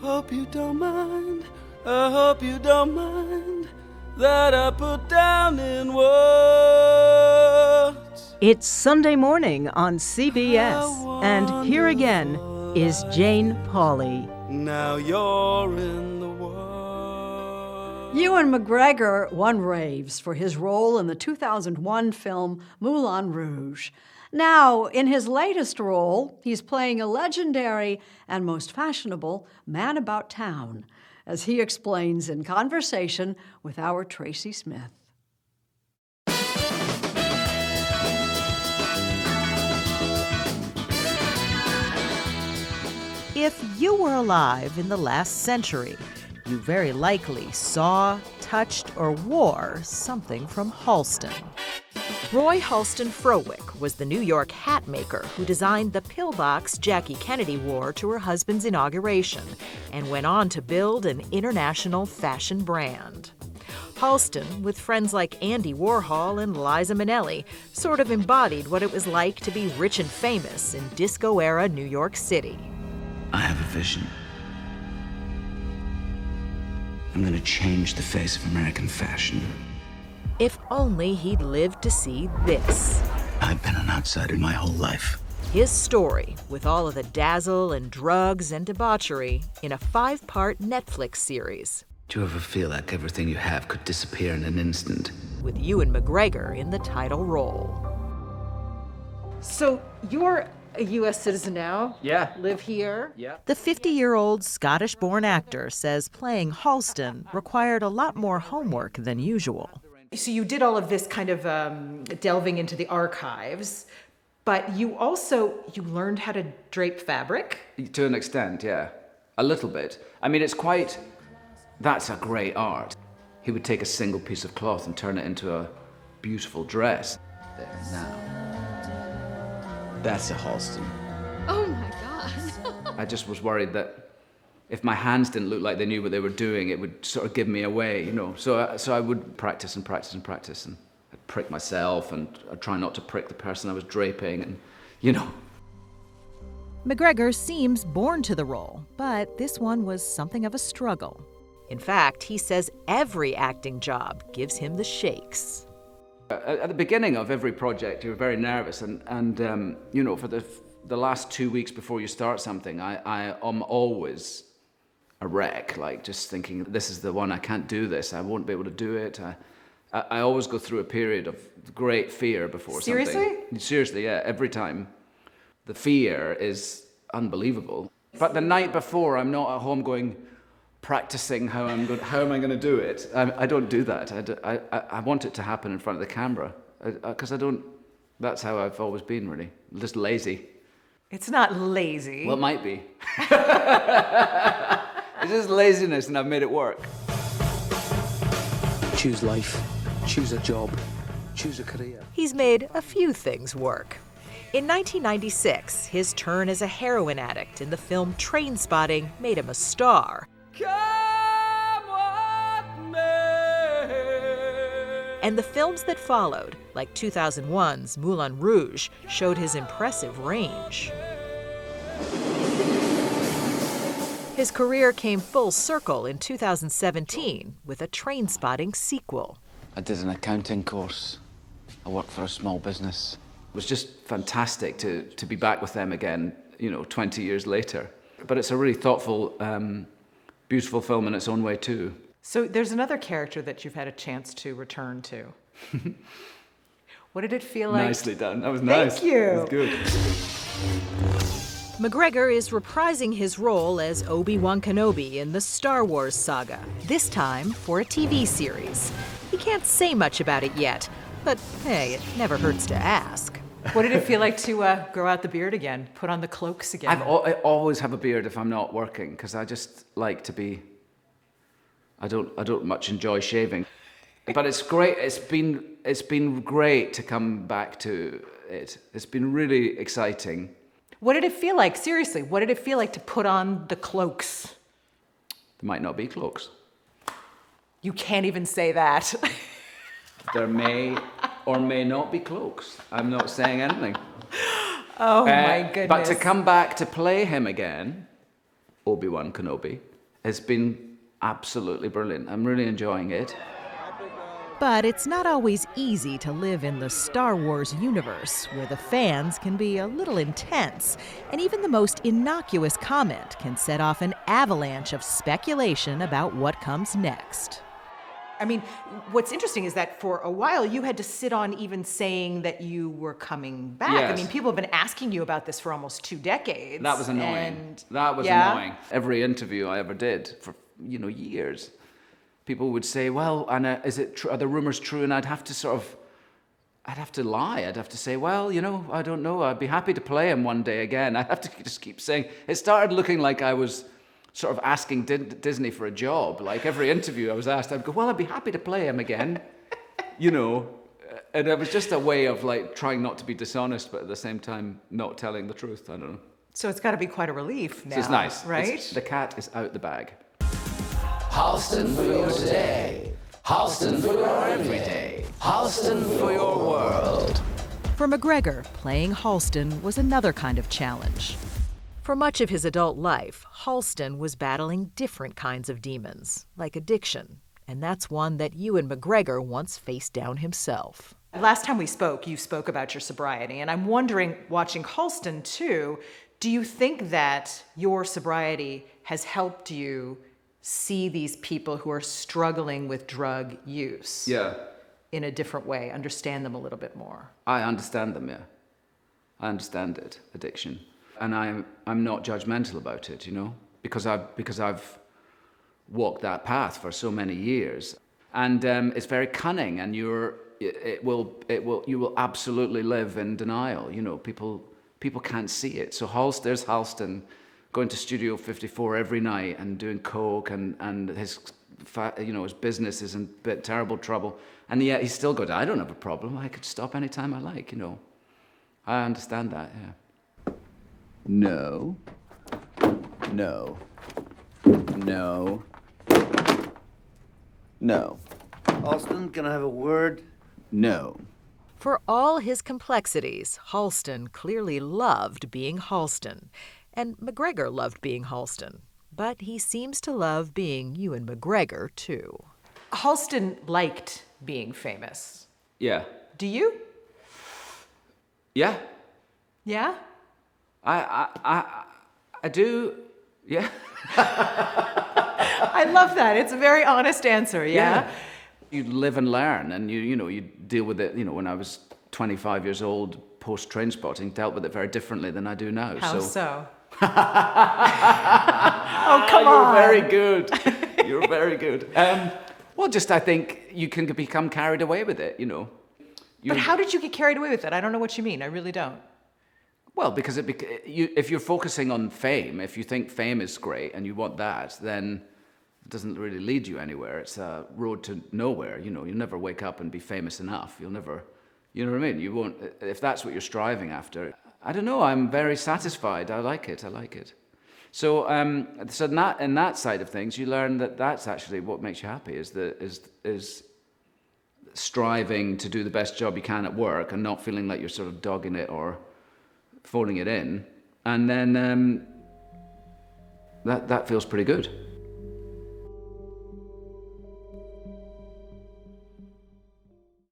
Hope you don't mind, I hope you don't mind that I put down in words. It's Sunday morning on CBS, and here again is Jane Pauley. Now you're in the world. Ewan McGregor won raves for his role in the 2001 film Moulin Rouge. Now, in his latest role, he's playing a legendary and most fashionable man about town, as he explains in conversation with our Tracy Smith. If you were alive in the last century, you very likely saw, touched, or wore something from Halston. Roy Halston Frowick was the New York hat maker who designed the pillbox Jackie Kennedy wore to her husband's inauguration and went on to build an international fashion brand. Halston, with friends like Andy Warhol and Liza Minnelli, sort of embodied what it was like to be rich and famous in disco-era New York City. I have a vision. I'm going to change the face of American fashion. If only he'd lived to see this. I've been an outsider my whole life. His story, with all of the dazzle and drugs and debauchery, in a 5-part Netflix series. Do you ever feel like everything you have could disappear in an instant? With Ewan McGregor in the title role. So you're a U.S. citizen now? Yeah. Live here? Yeah. The 50-year-old Scottish-born actor says playing Halston required a lot more homework than usual. So you did all of this kind of delving into the archives, but you learned how to drape fabric? To an extent, yeah. A little bit. I mean, that's a great art. He would take a single piece of cloth and turn it into a beautiful dress. There, now. That's a Halston. Oh my God. I just was worried that if my hands didn't look like they knew what they were doing, it would sort of give me away, you know. So I would practice and practice and practice, and I'd prick myself, and I'd try not to prick the person I was draping, and, you know. McGregor seems born to the role, but this one was something of a struggle. In fact, he says every acting job gives him the shakes. At the beginning of every project, you're very nervous, and you know, for the last 2 weeks before you start something, I am always a wreck, like just thinking, this is the one, I can't do this, I won't be able to do it. I always go through a period of great fear before something. Seriously? Seriously, yeah, every time. The fear is unbelievable. But the night before, I'm not at home going, practicing how am I going to do it? I don't do that. I want it to happen in front of the camera, because that's how I've always been, really. Just lazy. It's not lazy. Well, it might be. It's just laziness, and I've made it work. Choose life. Choose a job. Choose a career. He's made a few things work. In 1996, his turn as a heroin addict in the film Trainspotting made him a star. Come what may. And the films that followed, like 2001's Moulin Rouge, showed his impressive range. His career came full circle in 2017 with a Trainspotting sequel. I did an accounting course. I worked for a small business. It was just fantastic to be back with them again, you know, 20 years later. But it's a really thoughtful, beautiful film in its own way, too. So there's another character that you've had a chance to return to. What did it feel like? Nicely done. That was nice. Thank you. That was good. McGregor is reprising his role as Obi-Wan Kenobi in the Star Wars saga, this time for a TV series. He can't say much about it yet, but hey, it never hurts to ask. What did it feel like to grow out the beard again, put on the cloaks again? I always have a beard if I'm not working, because I just like to be. I don't much enjoy shaving, but it's great. It's been great to come back to it. It's been really exciting. What did it feel like? Seriously, what did it feel like to put on the cloaks? There might not be cloaks. You can't even say that. There may or may not be cloaks. I'm not saying anything. Oh my goodness. But to come back to play him again, Obi-Wan Kenobi, has been absolutely brilliant. I'm really enjoying it. But it's not always easy to live in the Star Wars universe, where the fans can be a little intense, and even the most innocuous comment can set off an avalanche of speculation about what comes next. I mean, what's interesting is that for a while you had to sit on even saying that you were coming back. Yes. I mean, people have been asking you about this for almost 2 decades. That was annoying. That was annoying. Every interview I ever did for, years, people would say, well, Anna, is it true? Are the rumors true? And I'd have to lie. I'd have to say, well, I don't know. I'd be happy to play him one day again. I'd have to just keep saying, it started looking like I was sort of asking Disney for a job. Like every interview I was asked, I'd go, well, I'd be happy to play him again, And it was just a way of like trying not to be dishonest, but at the same time not telling the truth. I don't know. So it's got to be quite a relief now, So it's nice. right? The cat is out the bag. Halston for your today. Halston for your everyday. Halston for your world. For McGregor, playing Halston was another kind of challenge. For much of his adult life, Halston was battling different kinds of demons, like addiction, and that's one that Ewan McGregor once faced down himself. Last time we spoke, you spoke about your sobriety, and I'm wondering, watching Halston too, do you think that your sobriety has helped you see these people who are struggling with drug use in a different way, understand them a little bit more? I understand them, yeah. I understand it, addiction. And I'm not judgmental about it, because I've walked that path for so many years. And it's very cunning, and you will absolutely live in denial. People can't see it. So there's Halston going to Studio 54 every night and doing coke, and his business is in terrible trouble, and yet he's still going, I don't have a problem. I could stop anytime I like. I understand that. Yeah. No. No. No. No. Halston, can I have a word? No. For all his complexities, Halston clearly loved being Halston, and McGregor loved being Halston. But he seems to love being Ewan McGregor, too. Halston liked being famous. Yeah. Do you? Yeah. Yeah? I do. Yeah. I love that. It's a very honest answer, yeah? You live and learn, and you deal with it. When I was 25 years old, post Trainspotting, dealt with it very differently than I do now. How so? Oh, come on. You're very good. You're very good. Well, just I think you can become carried away with it. But how did you get carried away with it? I don't know what you mean. I really don't. Well, because if you're focusing on fame, if you think fame is great and you want that, then it doesn't really lead you anywhere. It's a road to nowhere. You'll never wake up and be famous enough. You'll never, you know what I mean? You won't, if that's what you're striving after. I don't know, I'm very satisfied. I like it. So, so in that side of things, you learn that that's actually what makes you happy, is striving to do the best job you can at work and not feeling like you're sort of dogging it or phoning it in, and then that feels pretty good.